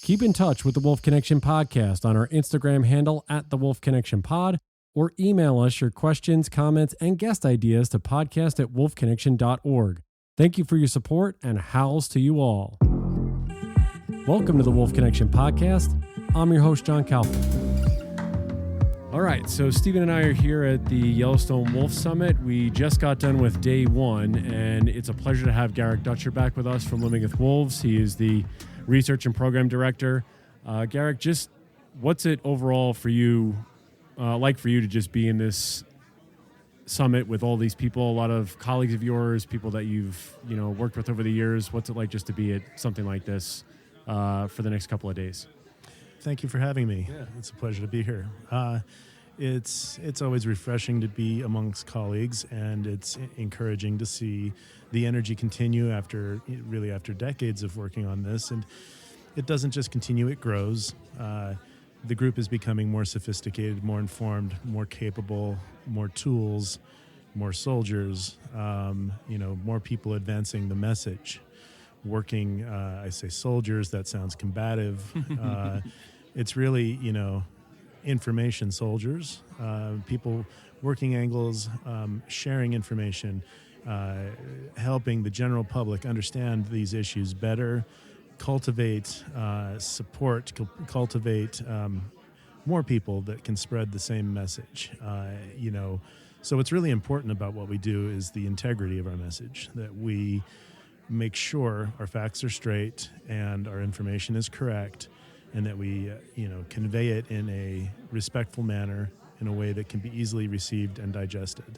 Keep in touch with the Wolf Connection Podcast on our Instagram handle at the Wolf Connection Pod, or email us your questions, comments, and guest ideas to podcast@wolfconnection.org. Thank you for your support, and howls to you all. Welcome to the Wolf Connection Podcast. I'm your host, John Kaufman. All right, so Stephen and I are here at the Yellowstone Wolf Summit. We just got done with day one, and it's a pleasure to have Garrick Dutcher back with us from Living with Wolves. He is the research and program director. Garrick, just what's it overall for you, like for you to just be in this summit with all these people, a lot of colleagues of yours, people that you've worked with over the years? What's it like just to be at something like this for the next couple of days? Thank you for having me. Yeah. It's a pleasure to be here. It's always refreshing to be amongst colleagues, and it's encouraging to see the energy continue after decades of working on this. And it doesn't just continue, it grows. The group is becoming more sophisticated, more informed, more capable, more tools, more soldiers, more people advancing the message. Working, I say soldiers, that sounds combative. It's really, information soldiers, people working angles, sharing information, helping the general public understand these issues better, cultivate support, cultivate more people that can spread the same message. So what's really important about what we do is the integrity of our message, that we make sure our facts are straight and our information is correct, and that we convey it in a respectful manner, in a way that can be easily received and digested.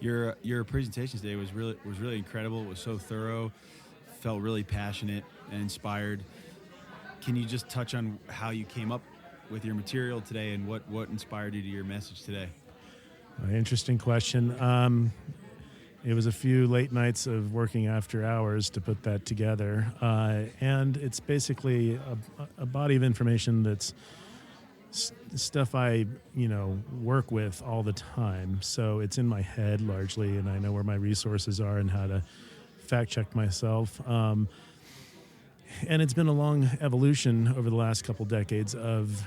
Your presentation today was really incredible. It was so thorough, felt really passionate and inspired. Can you just touch on how you came up with your material today and what inspired you to your message today? Interesting question. It was a few late nights of working after hours to put that together. And it's basically a body of information that's stuff I, work with all the time. So it's in my head largely, and I know where my resources are and how to fact check myself. And it's been a long evolution over the last couple decades of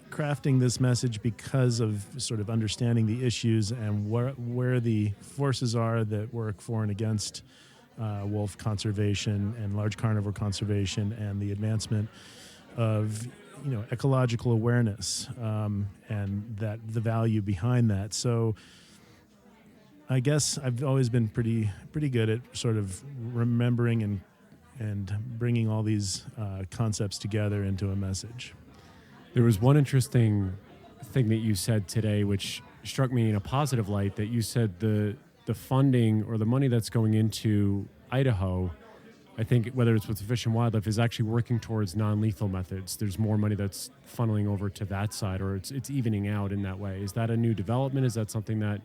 crafting this message because of sort of understanding the issues and where the forces are that work for and against wolf conservation and large carnivore conservation, and the advancement of ecological awareness and that the value behind that. So I guess I've always been pretty good at sort of remembering and bringing all these concepts together into a message. There was one interesting thing that you said today, which struck me in a positive light, that you said the funding or the money that's going into Idaho, I think whether it's with Fish and Wildlife, is actually working towards non-lethal methods. There's more money that's funneling over to that side, or it's evening out in that way. Is that a new development? Is that something that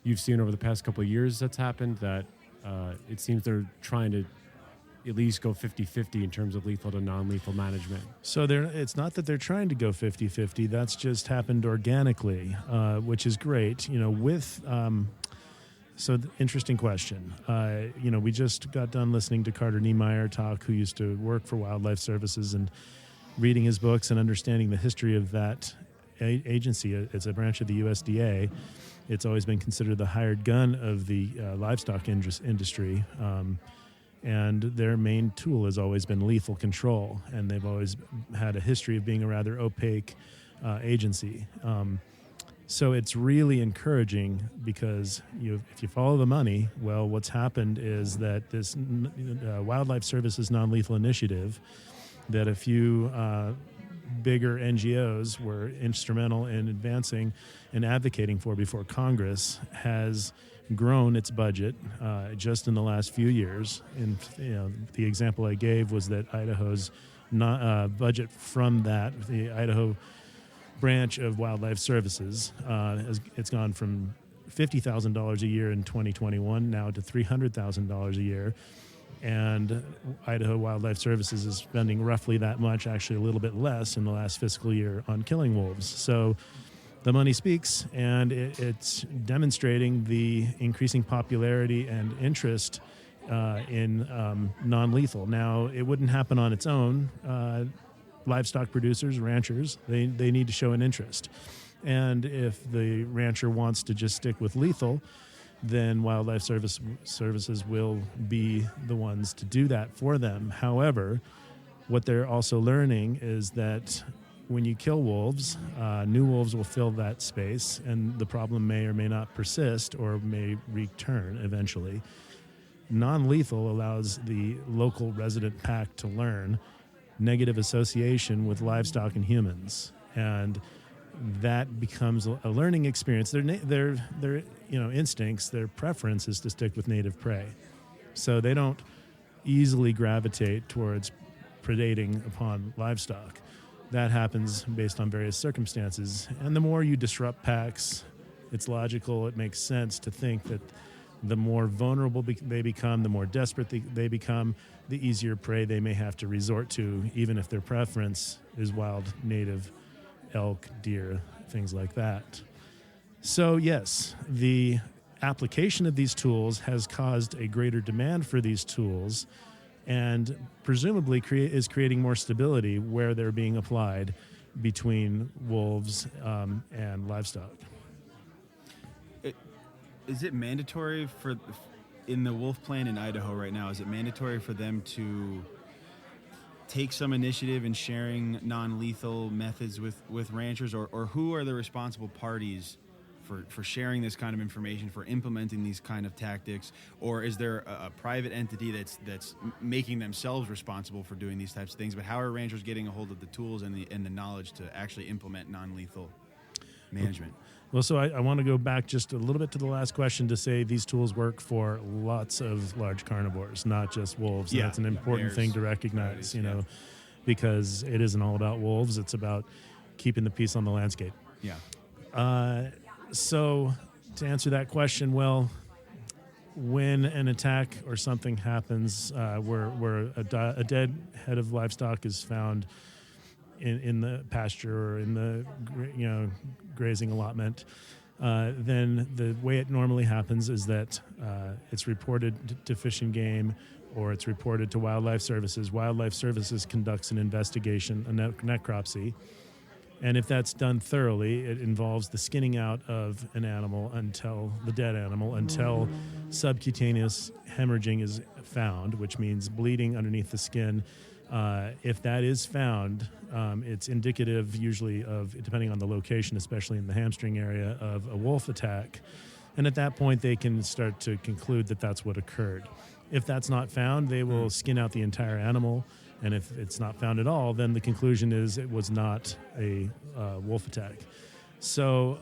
you've seen over the past couple of years that's happened, that it seems they're trying to at least go 50-50 in terms of lethal to non-lethal management? So it's not that they're trying to go 50-50. That's just happened organically, which is great. Interesting question. We just got done listening to Carter Niemeyer talk, who used to work for Wildlife Services, and reading his books and understanding the history of that agency. It's a branch of the USDA. It's always been considered the hired gun of the livestock industry. And their main tool has always been lethal control, and they've always had a history of being a rather opaque agency. So it's really encouraging because if you follow the money, well, what's happened is that this Wildlife Services non-lethal initiative that a few bigger NGOs were instrumental in advancing and advocating for before Congress has grown its budget just in the last few years. And the example I gave was that Idaho's budget from the Idaho branch of Wildlife Services it's gone from $50,000 a year in 2021 now to $300,000 a year. And Idaho Wildlife Services is spending roughly that much, actually a little bit less, in the last fiscal year on killing wolves. So the money speaks, and it's demonstrating the increasing popularity and interest in non-lethal. Now, it wouldn't happen on its own. livestock producers, ranchers, they need to show an interest. And if the rancher wants to just stick with lethal, then wildlife services will be the ones to do that for them. However, what they're also learning is that when you kill wolves, new wolves will fill that space, and the problem may or may not persist or may return eventually. Non-lethal allows the local resident pack to learn negative association with livestock and humans, and that becomes a learning experience. Their instincts, their preference is to stick with native prey, so they don't easily gravitate towards predating upon livestock. That happens based on various circumstances, and the more you disrupt packs, it's logical, it makes sense to think that the more vulnerable they become, the more desperate they become, the easier prey they may have to resort to, even if their preference is wild native elk, deer, things like that. So yes, the application of these tools has caused a greater demand for these tools, and presumably is creating more stability where they're being applied between wolves and livestock. Is it mandatory in the wolf plan in Idaho right now, is it mandatory for them to take some initiative in sharing non-lethal methods with ranchers, or who are the responsible parties for sharing this kind of information, for implementing these kind of tactics? Or is there a private entity that's making themselves responsible for doing these types of things? But how are ranchers getting a hold of the tools and the knowledge to actually implement non-lethal management? Well, so I want to go back just a little bit to the last question to say these tools work for lots of large carnivores, not just wolves. Yeah, that's an important thing to recognize, because it isn't all about wolves. It's about keeping the peace on the landscape. Yeah. So to answer that question, well, when an attack or something happens where a dead head of livestock is found in the pasture or in the grazing allotment, then the way it normally happens is that it's reported to Fish and Game, or it's reported to Wildlife Services. Wildlife Services conducts an investigation, a necropsy. And if that's done thoroughly, it involves the skinning out of an animal until subcutaneous hemorrhaging is found, which means bleeding underneath the skin. If that is found, it's indicative usually of, depending on the location, especially in the hamstring area, of a wolf attack. And at that point, they can start to conclude that that's what occurred. If that's not found, they will skin out the entire animal. And if it's not found at all, then the conclusion is it was not a wolf attack. So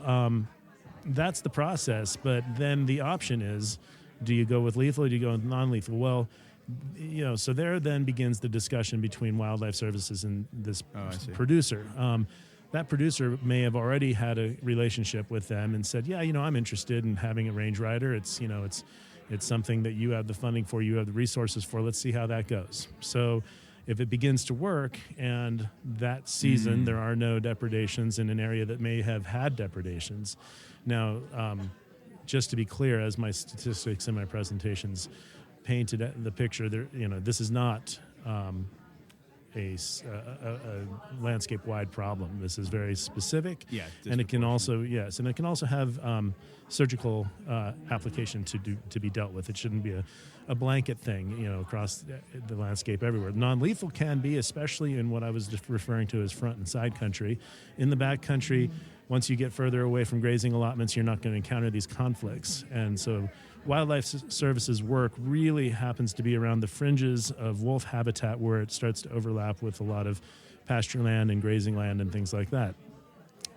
that's the process. But then the option is, do you go with lethal or do you go with non-lethal? Well, so there then begins the discussion between Wildlife Services and this producer. That producer may have already had a relationship with them and said, yeah, I'm interested in having a range rider. It's something that you have the funding for, you have the resources for. Let's see how that goes. So if it begins to work and that season there are no depredations in an area that may have had depredations. Now, just to be clear, as my statistics in my presentations painted the picture, this is not a landscape-wide problem. This is very specific, and it can also have surgical application to be dealt with. It shouldn't be a blanket thing, across the landscape everywhere. Non-lethal can be, especially in what I was just referring to as front and side country. In the back country, once you get further away from grazing allotments, you're not going to encounter these conflicts. And so Wildlife Services work really happens to be around the fringes of wolf habitat, where it starts to overlap with a lot of pasture land and grazing land and things like that.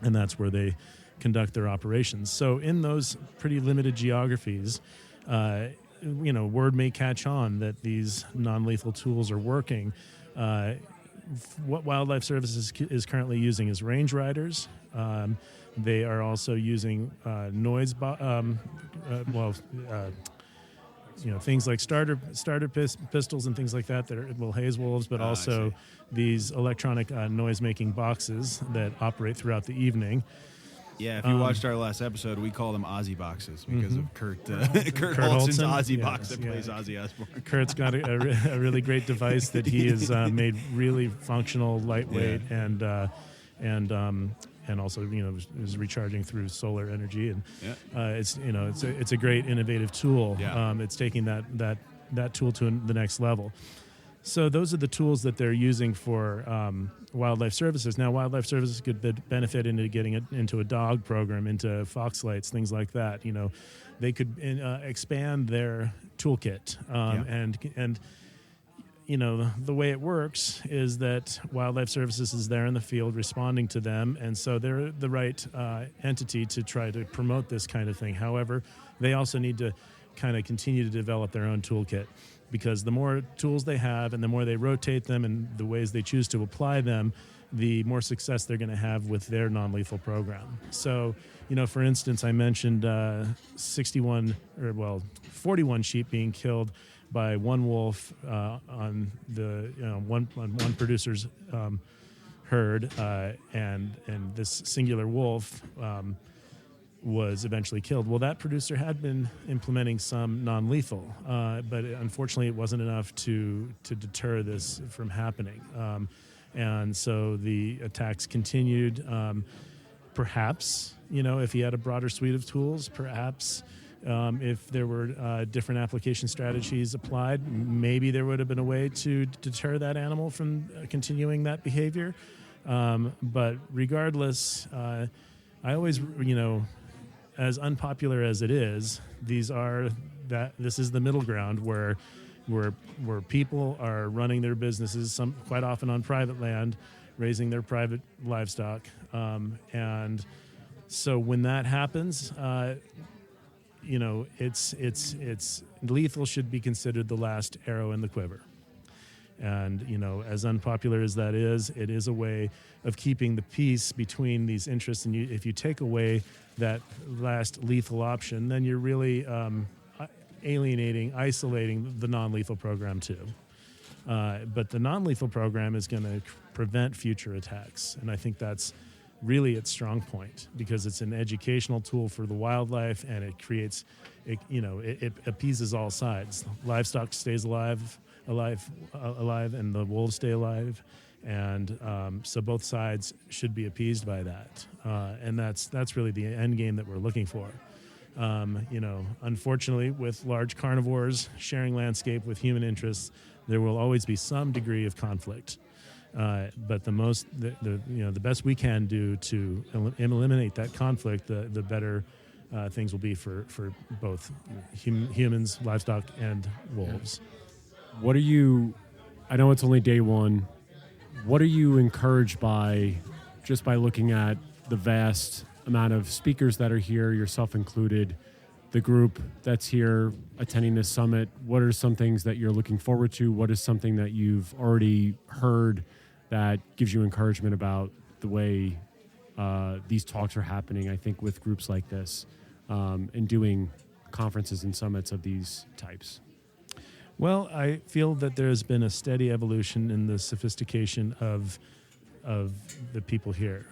And that's where they conduct their operations. So in those pretty limited geographies, word may catch on that these non-lethal tools are working. What Wildlife Services is currently using is range riders. They are also using things like starter pistols and things like that will haze wolves, but also these electronic noise-making boxes that operate throughout the evening. Yeah, if you watched our last episode, we call them Ozzy boxes because of Kurt Holston's Holston? Ozzy box that Yeah. plays Ozzy Osbourne. Kurt's got a really great device that he has made really functional, lightweight, and also is recharging through solar energy, and it's a great innovative tool. Yeah. It's taking that tool to the next level. So those are the tools that they're using for wildlife services. Now, wildlife services could benefit into getting it into a dog program, into fox lights, things like that. They could expand their toolkit, and the way it works is that wildlife services is there in the field responding to them, and so they're the right entity to try to promote this kind of thing. However, they also need to kind of continue to develop their own toolkit, because the more tools they have and the more they rotate them and the ways they choose to apply them, the more success they're going to have with their non-lethal program. So, for instance, I mentioned 41 sheep being killed by one wolf on the one producer's herd, and this singular wolf was eventually killed. Well, that producer had been implementing some non-lethal, but unfortunately it wasn't enough to deter this from happening. And so the attacks continued. Perhaps, if he had a broader suite of tools, perhaps if there were different application strategies applied, maybe there would have been a way to deter that animal from continuing that behavior. But regardless, I always, as unpopular as it is, this is the middle ground where people are running their businesses, quite often on private land, raising their private livestock, and so when that happens, it's lethal should be considered the last arrow in the quiver. And, as unpopular as that is, it is a way of keeping the peace between these interests. And if you take away that last lethal option, then you're really isolating the non-lethal program too. But the non-lethal program is going to prevent future attacks. And I think that's really its strong point, because it's an educational tool for the wildlife, and it creates, it appeases all sides. Livestock stays alive, and the wolves stay alive, and so both sides should be appeased by that, and that's really the end game that we're looking for. Unfortunately, with large carnivores sharing landscape with human interests, there will always be some degree of conflict. But the best we can do to eliminate that conflict, the better things will be for both humans, livestock, and wolves. What are you, I know it's only day one, what are you encouraged by, just by looking at the vast amount of speakers that are here, yourself included, the group that's here attending this summit? What are some things that you're looking forward to? What is something that you've already heard that gives you encouragement about the way these talks are happening, I think, with groups like this, and doing conferences and summits of these types? Well, I feel that there's been a steady evolution in the sophistication of the people here,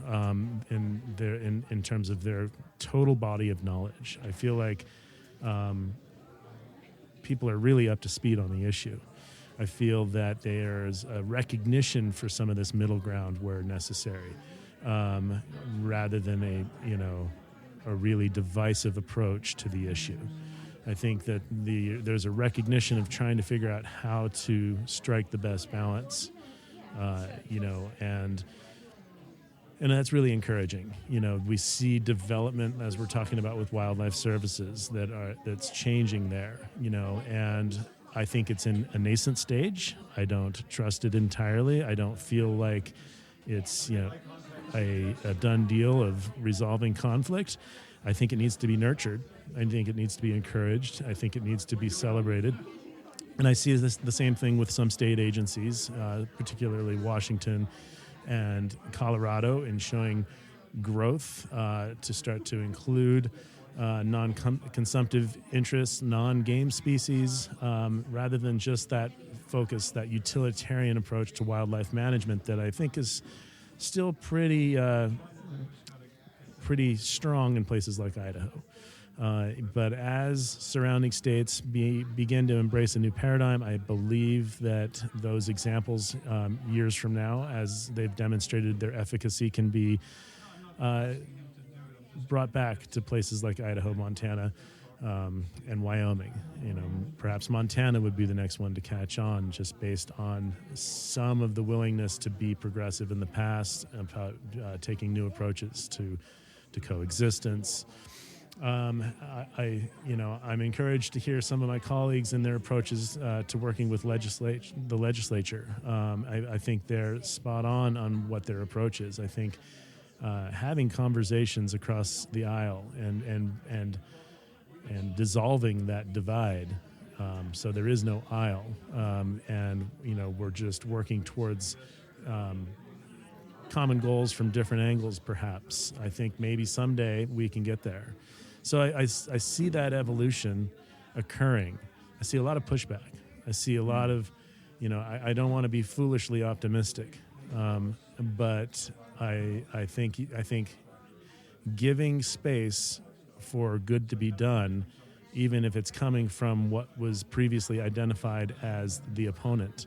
in terms of their total body of knowledge. I feel like people are really up to speed on the issue. I feel that there's a recognition for some of this middle ground where necessary, rather than a really divisive approach to the issue. I think that there's a recognition of trying to figure out how to strike the best balance, and that's really encouraging. We see development, as we're talking about with wildlife services, that's changing there, and I think it's in a nascent stage. I don't trust it entirely. I don't feel like it's a done deal of resolving conflict. I think it needs to be nurtured. I think it needs to be encouraged. I think it needs to be celebrated. And I see the same thing with some state agencies, particularly Washington and Colorado, in showing growth to start to include non-consumptive interests, non-game species, rather than just that focus, that utilitarian approach to wildlife management that I think is still pretty pretty strong in places like Idaho. But as surrounding states begin to embrace a new paradigm, I believe that those examples years from now, as they've demonstrated their efficacy, can be brought back to places like Idaho, Montana, and Wyoming. Perhaps Montana would be the next one to catch on, just based on some of the willingness to be progressive in the past about taking new approaches to coexistence. I'm encouraged to hear some of my colleagues in their approaches to working with the legislature. I think they're spot on what their approach is. I think having conversations across the aisle and dissolving that divide, so there is no aisle, and we're just working towards common goals from different angles. Perhaps I think maybe someday we can get there. So I see that evolution occurring. I see a lot of pushback. I see a lot of, I don't want to be foolishly optimistic, but I think giving space for good to be done, even if it's coming from what was previously identified as the opponent,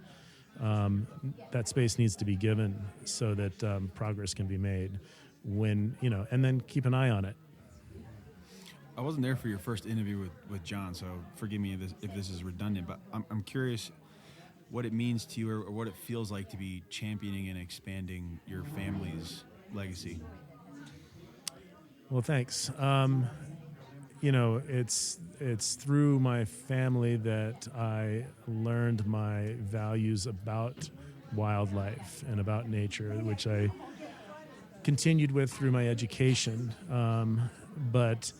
that space needs to be given so that progress can be made. And then keep an eye on it. I wasn't there for your first interview with John, so forgive me if this is redundant, but I'm curious what it means to you or what it feels like to be championing and expanding your family's legacy. Well, thanks. It's through my family that I learned my values about wildlife and about nature, which I continued with through my education. But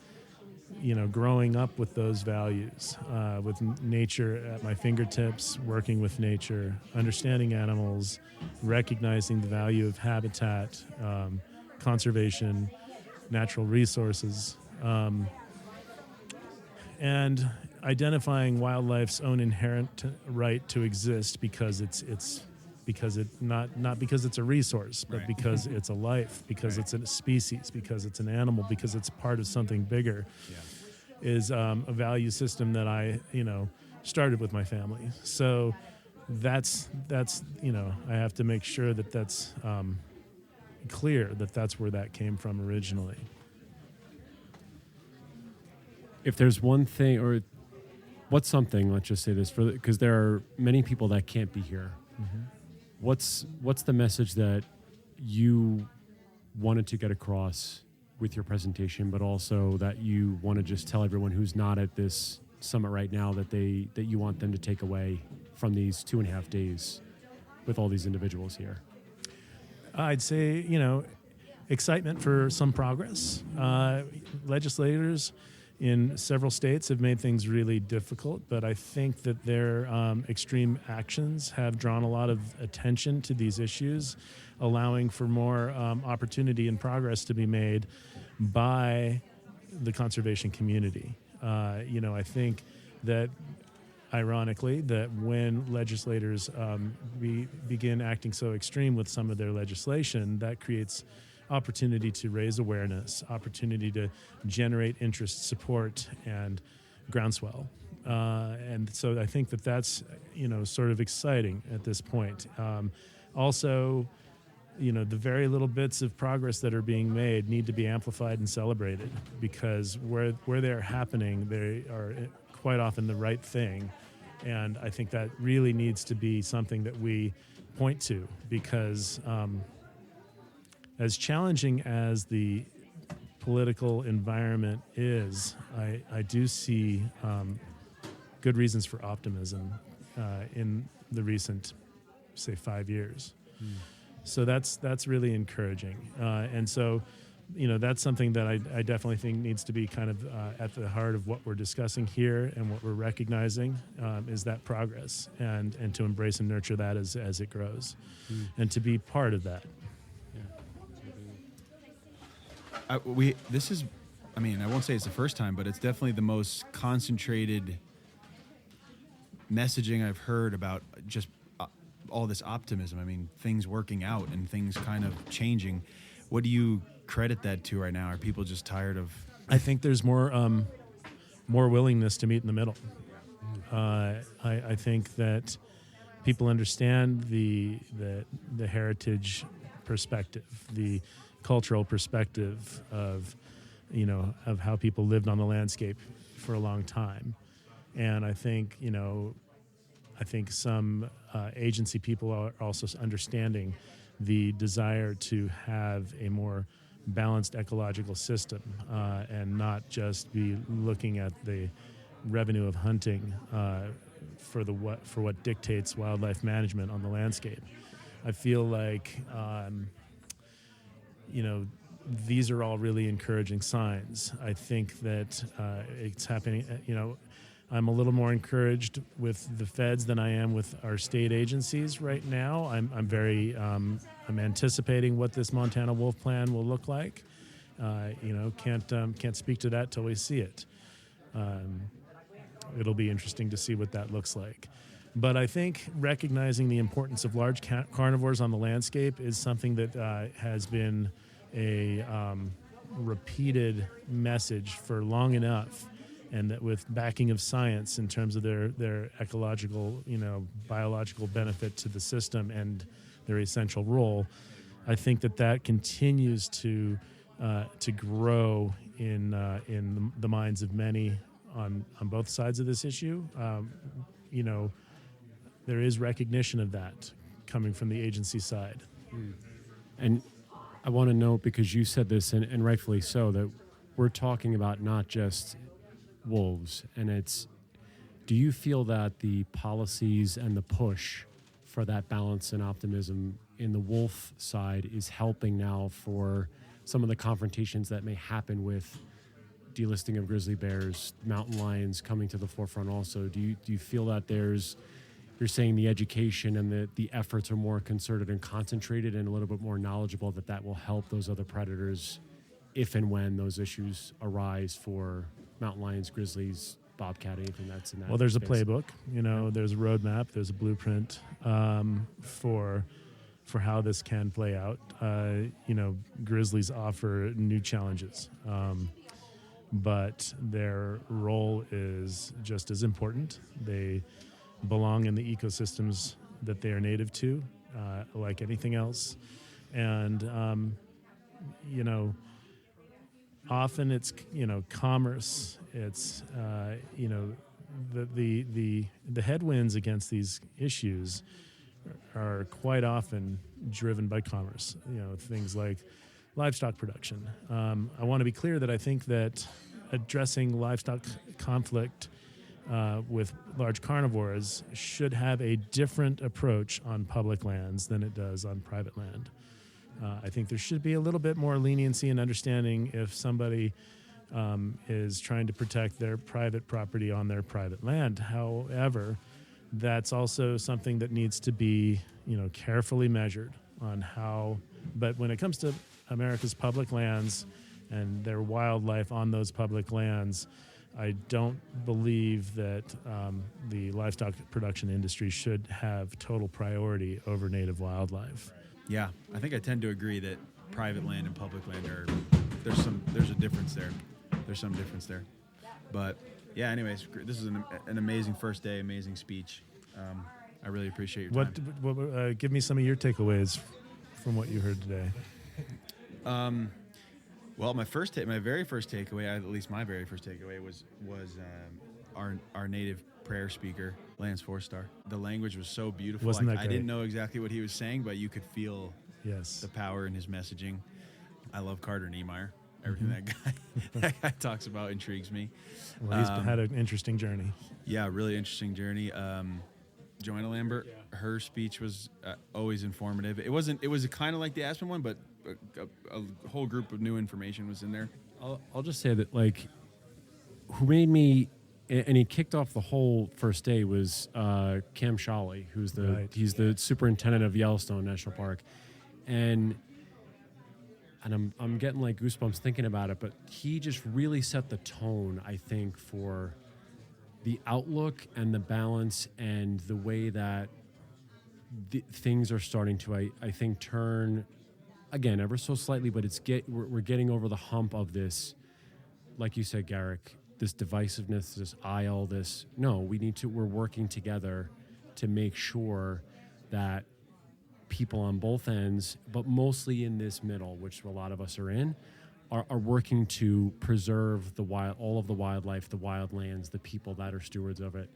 growing up with those values, with nature at my fingertips, working with nature, understanding animals, recognizing the value of habitat, conservation, natural resources, and identifying wildlife's own inherent right to exist because not because it's a resource, but right. because it's a life, because right. it's a species, because it's an animal, because it's part of something bigger, is a value system that I started with my family. So that's I have to make sure that that's clear that that's where that came from originally. If there's one thing, or what's something, let's just say this, because there are many people that can't be here. Mm-hmm. What's the message that you wanted to get across with your presentation, but also that you want to just tell everyone who's not at this summit right now that you want them to take away from these 2.5 days with all these individuals here? I'd say, excitement for some progress. Legislators in several states have made things really difficult, but I think that their extreme actions have drawn a lot of attention to these issues, allowing for more opportunity and progress to be made by the conservation community. I think that, ironically, that when legislators begin acting so extreme with some of their legislation, that creates opportunity to raise awareness, opportunity to generate interest, support, and groundswell. And so I think that that's, sort of exciting at this point. Also, the very little bits of progress that are being made need to be amplified and celebrated, because where they're happening, they are quite often the right thing. And I think that really needs to be something that we point to, because as challenging as the political environment is, I do see good reasons for optimism in the recent, say, 5 years. So that's really encouraging. And so, that's something that I definitely think needs to be kind of at the heart of what we're discussing here and what we're recognizing is that progress, and to embrace and nurture that as it grows, and to be part of that. I won't say it's the first time, but it's definitely the most concentrated messaging I've heard about just all this optimism. I mean, things working out and things kind of changing. What do you credit that to right now? Are people just tired of? I think there's more willingness to meet in the middle. I think that people understand the heritage perspective, the cultural perspective of how people lived on the landscape for a long time, and I think some agency people are also understanding the desire to have a more balanced ecological system and not just be looking at the revenue of hunting for what dictates wildlife management on the landscape. I feel like these are all really encouraging signs. I think that it's happening. I'm a little more encouraged with the feds than I am with our state agencies right now. I'm anticipating what this Montana Wolf Plan will look like. Can't speak to that till we see it. It'll be interesting to see what that looks like. But I think recognizing the importance of large carnivores on the landscape is something that has been a repeated message for long enough, and that with backing of science in terms of their ecological, biological benefit to the system and their essential role, I think that continues to grow in the minds of many on both sides of this issue. There is recognition of that coming from the agency side. And I want to note, because you said this, and rightfully so, that we're talking about not just wolves. And do you feel that the policies and the push for that balance and optimism in the wolf side is helping now for some of the confrontations that may happen with delisting of grizzly bears, mountain lions coming to the forefront also? Do you feel that you're saying the education and the efforts are more concerted and concentrated and a little bit more knowledgeable, that will help those other predators if and when those issues arise for mountain lions, grizzlies, bobcat, anything that's in that? Well, there's space. a playbook, there's a roadmap, there's a blueprint for how this can play out. Grizzlies offer new challenges, but their role is just as important. They belong in the ecosystems that they are native to, like anything else. And, often it's, commerce. It's, the headwinds against these issues are quite often driven by commerce, things like livestock production. I want to be clear that I think that addressing livestock conflict with large carnivores should have a different approach on public lands than it does on private land. I think there should be a little bit more leniency and understanding if somebody is trying to protect their private property on their private land. However, that's also something that needs to be, carefully measured on how. But when it comes to America's public lands and their wildlife on those public lands, I don't believe that the livestock production industry should have total priority over native wildlife. Yeah, I think I tend to agree that private land and public land there's a difference there. There's some difference there. But yeah, anyways, this is an amazing first day, amazing speech. I really appreciate your time. Give me some of your takeaways from what you heard today. Well, my very first takeaway, at least my very first takeaway, was our native prayer speaker, Lance Forstar. The language was so beautiful. Wasn't that great? I didn't know exactly what he was saying, but you could feel the power in his messaging. I love Carter Niemeyer. Everything that guy talks about intrigues me. Well, he's had an interesting journey. Yeah, really interesting journey. Joanna Lambert, her speech was always informative. It was kind of like the Aspen one, but a whole group of new information was in there. I'll just say that, who made me, and he kicked off the whole first day, was Cam Shawley, he's the superintendent of Yellowstone National Park, and I'm getting goosebumps thinking about it. But he just really set the tone, I think, for the outlook and the balance and the way that things are starting to, I think, turn again, ever so slightly, but we're getting over the hump of this, like you said, Garrick, this divisiveness, this aisle, we're working together to make sure that people on both ends, but mostly in this middle, which a lot of us are in, are working to preserve all of the wildlife, the wildlands, the people that are stewards of it,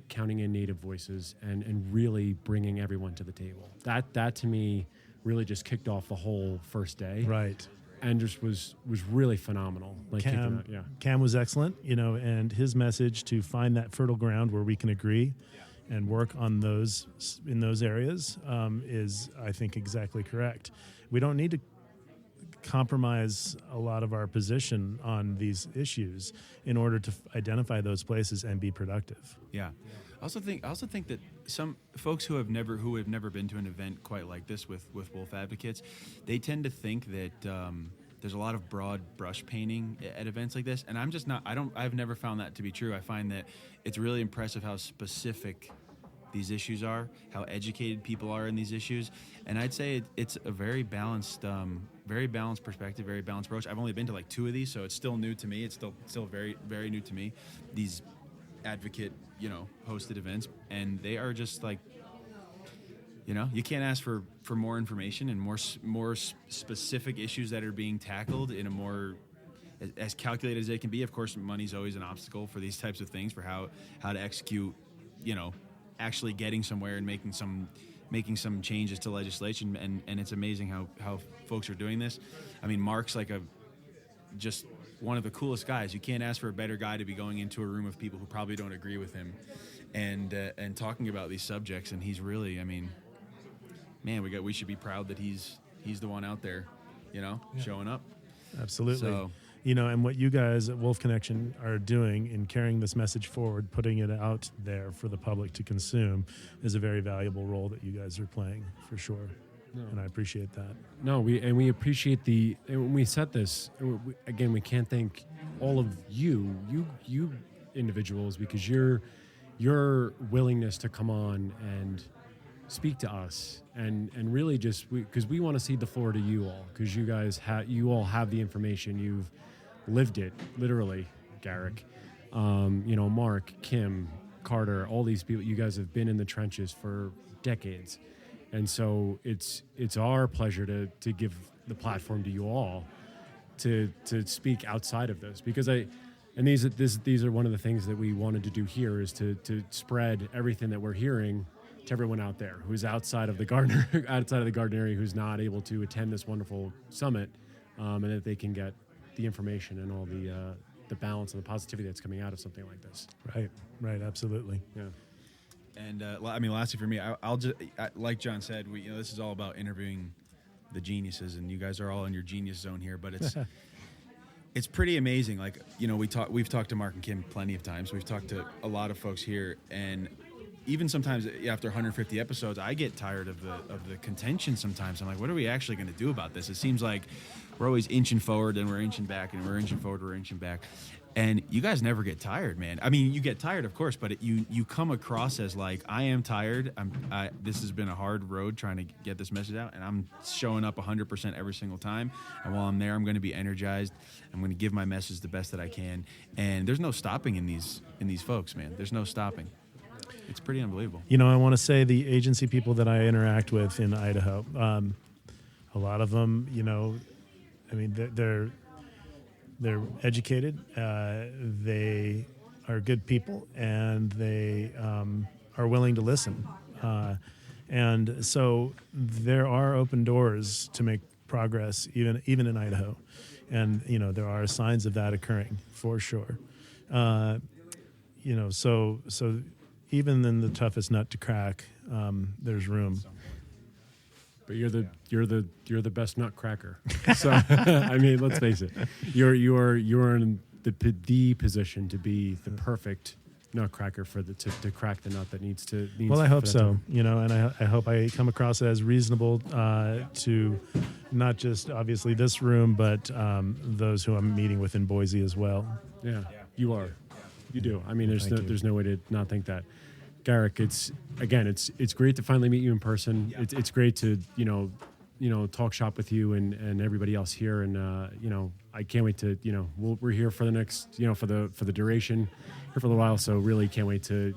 counting in native voices and really bringing everyone to the table. That to me really just kicked off the whole first day. Right. And just was really phenomenal. Like Cam was excellent, and his message to find that fertile ground where we can agree and work on those in those areas is, I think, exactly correct. We don't need to compromise a lot of our position on these issues in order to identify those places and be productive. Yeah. I also think that some folks who have never been to an event quite like this with wolf advocates, they tend to think that there's a lot of broad brush painting at events like this, and I'm just not. I've never found that to be true. I find that it's really impressive how specific these issues are, how educated people are in these issues, and I'd say it's a very balanced perspective, very balanced approach. I've only been to like 2 of these, so it's still new to me. It's still very, very new to me. These advocate, hosted events, and they are just like, you can't ask for more information and more specific issues that are being tackled in a more as calculated as they can be. Of course, money's always an obstacle for these types of things, for how to execute, actually getting somewhere and making some changes to legislation, and it's amazing how folks are doing this. I mean, Mark's like just one of the coolest guys. You can't ask for a better guy to be going into a room of people who probably don't agree with him and talking about these subjects, and he's really, we should be proud that he's the one out there, showing up. Absolutely. So, and what you guys at Wolf Connection are doing in carrying this message forward, putting it out there for the public to consume, is a very valuable role that you guys are playing, for sure. No. And I appreciate that. No, we appreciate when we set this, again, we can't thank all of you individuals, because your willingness to come on and speak to us and really just, because we want to cede the floor to you all, because you all have the information. You've lived it, literally, Garrick. Mark, Kim, Carter, all these people, you guys have been in the trenches for decades. And so it's our pleasure to give the platform to you all to speak outside of this, because these are one of the things that we wanted to do here, is to spread everything that we're hearing to everyone out there who's outside of the Gardiner area, who's not able to attend this wonderful summit, and that they can get the information and all the balance and the positivity that's coming out of something like this. Right, absolutely. Yeah. And lastly for me, I'll just, like John said, this is all about interviewing the geniuses, and you guys are all in your genius zone here. But it's pretty amazing. Like, we've talked to Mark and Kim plenty of times. We've talked to a lot of folks here, and even sometimes after 150 episodes, I get tired of the contention. Sometimes I'm like, what are we actually going to do about this? It seems like we're always inching forward and we're inching back, and we're inching forward, we're inching back. And you guys never get tired, man. I mean, you get tired, of course, but you come across as like, I am tired. This has been a hard road trying to get this message out, and I'm showing up 100% every single time. And while I'm there, I'm going to be energized. I'm going to give my message the best that I can. And there's no stopping in these folks, man. There's no stopping. It's pretty unbelievable. I want to say the agency people that I interact with in Idaho, a lot of them, they're educated, they are good people, and they are willing to listen. And so there are open doors to make progress, even in Idaho. And, there are signs of that occurring, for sure. So even in the toughest nut to crack, there's room. But you're the best nutcracker. So let's face it, you're in the position to be the perfect nutcracker to crack the nut that needs. Well, I hope so. And I hope I come across as reasonable to not just obviously this room, but those who I'm meeting with in Boise as well. Yeah, you are. You do. There's no way to not think that. Garrick, it's great to finally meet you in person. It's great to talk shop with you and everybody else here. And, I can't wait to, we're here for the next, for the duration here for a while. So really can't wait to,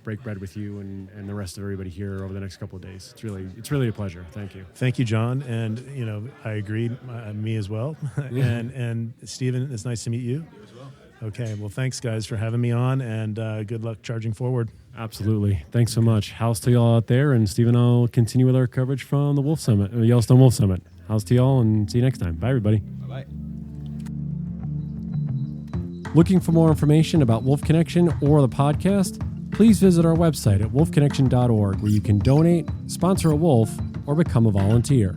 break bread with you and the rest of everybody here over the next couple of days. It's really a pleasure. Thank you. Thank you, John. And, I agree, me as well. and Stephen, it's nice to meet you. You as well. Okay. Well, thanks guys for having me on, and good luck charging forward. Absolutely. Thanks so much. How's to y'all out there? And Stephen, I'll continue with our coverage from the Wolf Summit, Yellowstone Wolf Summit. How's to y'all, and see you next time. Bye, everybody. Bye-bye. Looking for more information about Wolf Connection or the podcast? Please visit our website at wolfconnection.org, where you can donate, sponsor a wolf, or become a volunteer.